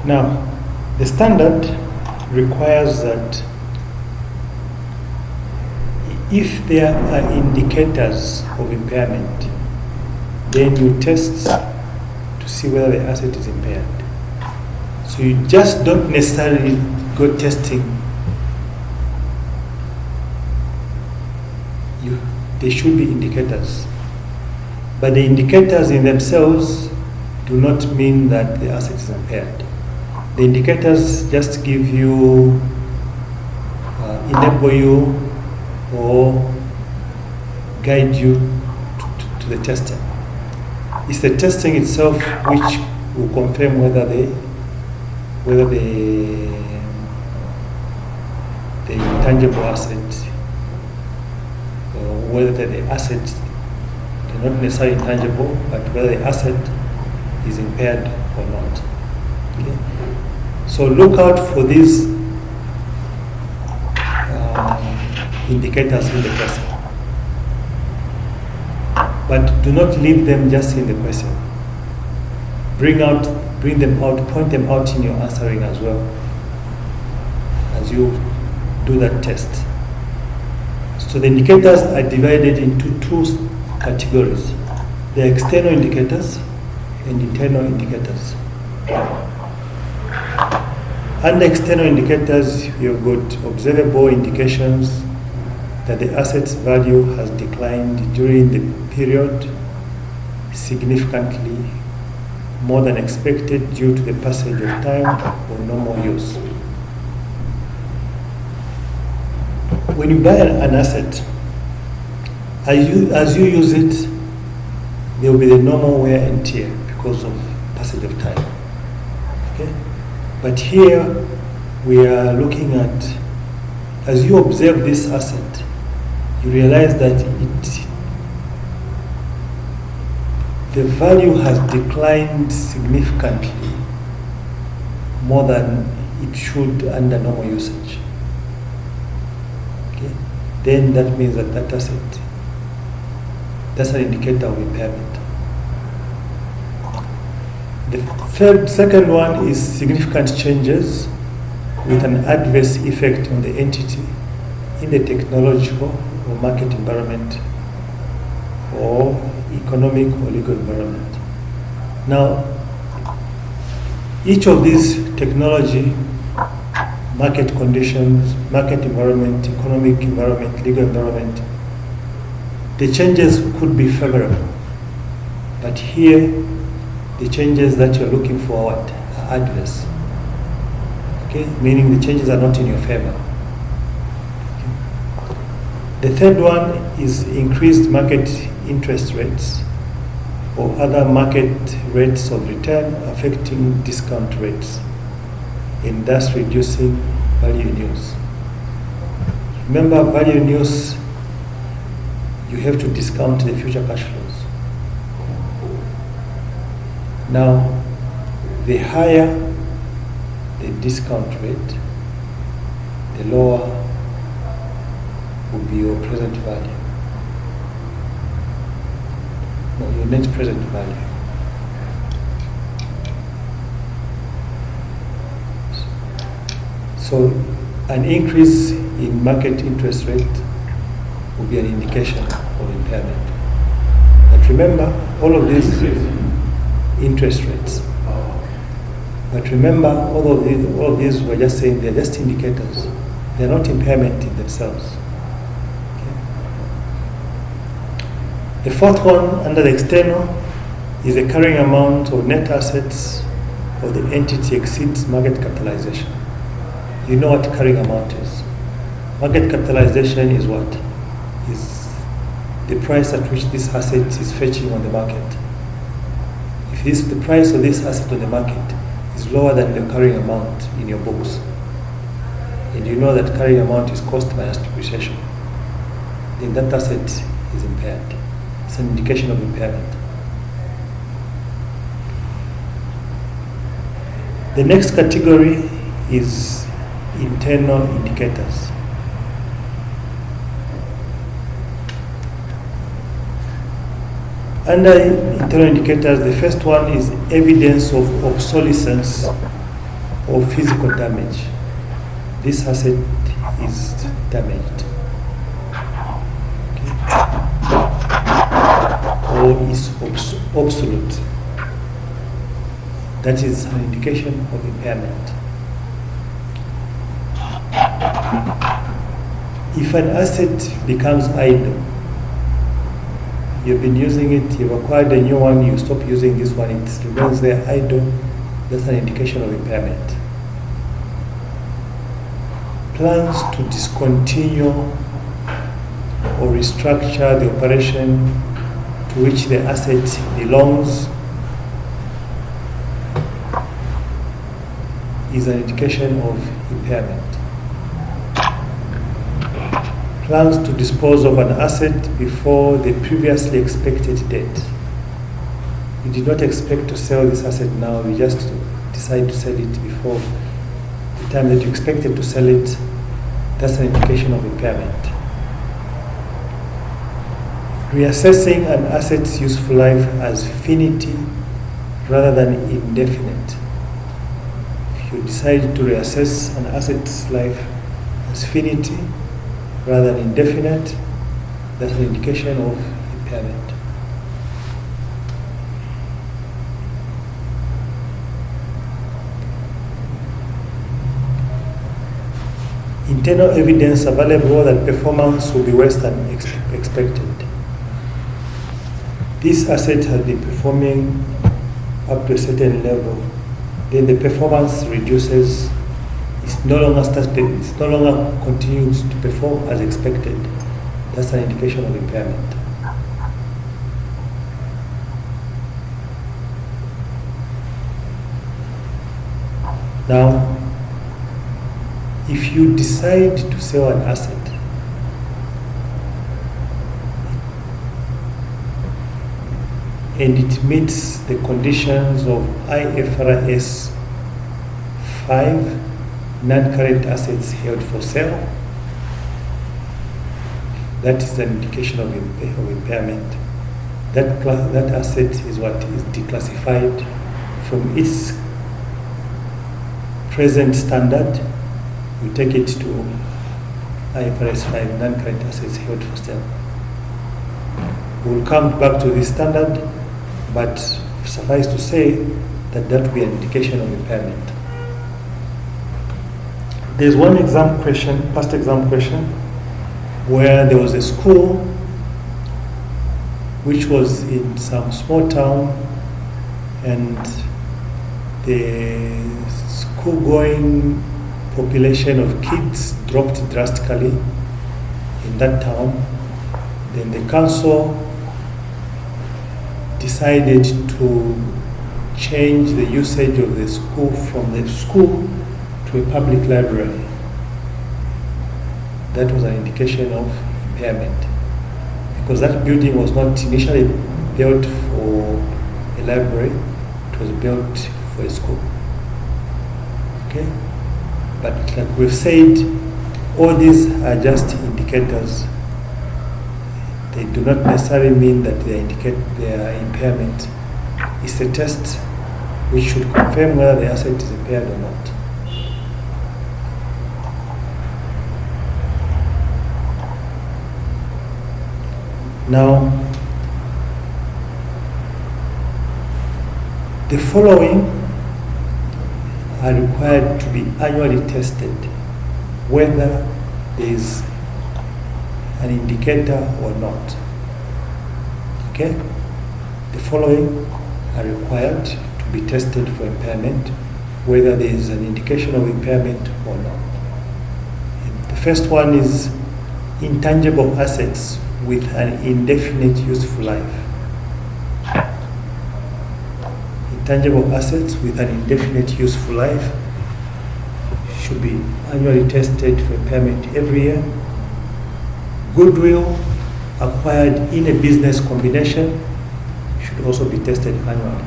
Now, the standard requires that if there are indicators of impairment, then you test to see whether the asset is impaired. So you just don't necessarily go testing. There should be indicators. But the indicators in themselves do not mean that the asset is impaired. The indicators just give you, enable you, or guide you to the testing. It's the testing itself which will confirm whether the intangible asset, or whether the asset, they're not necessarily intangible, but whether the asset is impaired or not. Okay? So look out for these indicators in the question, but do not leave them just in the question. Bring them out, point them out in your answering as well as you do that test. So the indicators are divided into two categories: the external indicators and internal indicators. Under external indicators, you've got observable indications that the asset's value has declined during the period significantly more than expected due to the passage of time or normal use. When you buy an asset, as you use it, there will be the normal wear and tear because of passage of time. Okay? But here we are looking at, as you observe this asset, you realize that the value has declined significantly more than it should under normal usage. Okay? Then that means that that asset, that's an indicator of impairment. The second one is significant changes with an adverse effect on the entity in the technological or market environment or economic or legal environment. Now, each of these technology, market conditions, market environment, economic environment, legal environment, the changes could be favorable. But here, the changes that you're looking for are adverse. Okay? Meaning the changes are not in your favor. Okay? The third one is increased market interest rates or other market rates of return affecting discount rates and thus reducing value in use. Remember, value in use, you have to discount the future cash flows. Now, the higher the discount rate, the lower will be your present value. No, your net present value. So, an increase in market interest rate will be an indication of impairment. But remember, all of these interest rates. But remember, all of these we're just saying they're just indicators. They're not impairment in themselves. Okay? The fourth one, under the external, is the carrying amount of net assets of the entity exceeds market capitalization. You know what carrying amount is. Market capitalization is what? Is the price at which this asset is fetching on the market. If the price of this asset on the market is lower than the carrying amount in your books, and you know that carrying amount is cost minus depreciation, then that asset is impaired. It's an indication of impairment. The next category is internal indicators. Under internal indicators, the first one is evidence of obsolescence or physical damage. This asset is damaged. Or is obsolete. That is an indication of impairment. If an asset becomes idle, you've been using it, you've acquired a new one, you stop using this one, it remains there idle, that's an indication of impairment. Plans to discontinue or restructure the operation to which the asset belongs is an indication of impairment. Plans to dispose of an asset before the previously expected date. You did not expect to sell this asset now, you just decide to sell it before the time that you expected to sell it. That's an indication of impairment. Reassessing an asset's useful life as finite rather than indefinite. If you decide to reassess an asset's life as finite rather than indefinite, that's an indication of impairment. Internal evidence available that performance will be worse than expected. This asset has been performing up to a certain level, then the performance reduces. It no longer continues to perform as expected. That's an indication of impairment. Now, if you decide to sell an asset, and it meets the conditions of IFRS 5, non-current assets held for sale, that is an indication of impairment. That asset is what is declassified from its present standard. We take it to IFRS 5, non-current assets held for sale. We'll come back to this standard, but suffice to say that that will be an indication of impairment. There's one exam question, past exam question, where there was a school which was in some small town, and the school-going population of kids dropped drastically in that town. Then the council decided to change the usage of the school from the school to a public library. That was an indication of impairment, because that building was not initially built for a library, it was built for a school. Okay? But like we've said, all these are just indicators. They do not necessarily mean that they indicate their impairment. It's a test which should confirm whether the asset is impaired or not. Now, the following are required to be annually tested, whether there is an indicator or not. Okay? The following are required to be tested for impairment, whether there is an indication of impairment or not. The first one is intangible assets with an indefinite useful life. Intangible assets with an indefinite useful life should be annually tested for impairment every year. Goodwill acquired in a business combination should also be tested annually.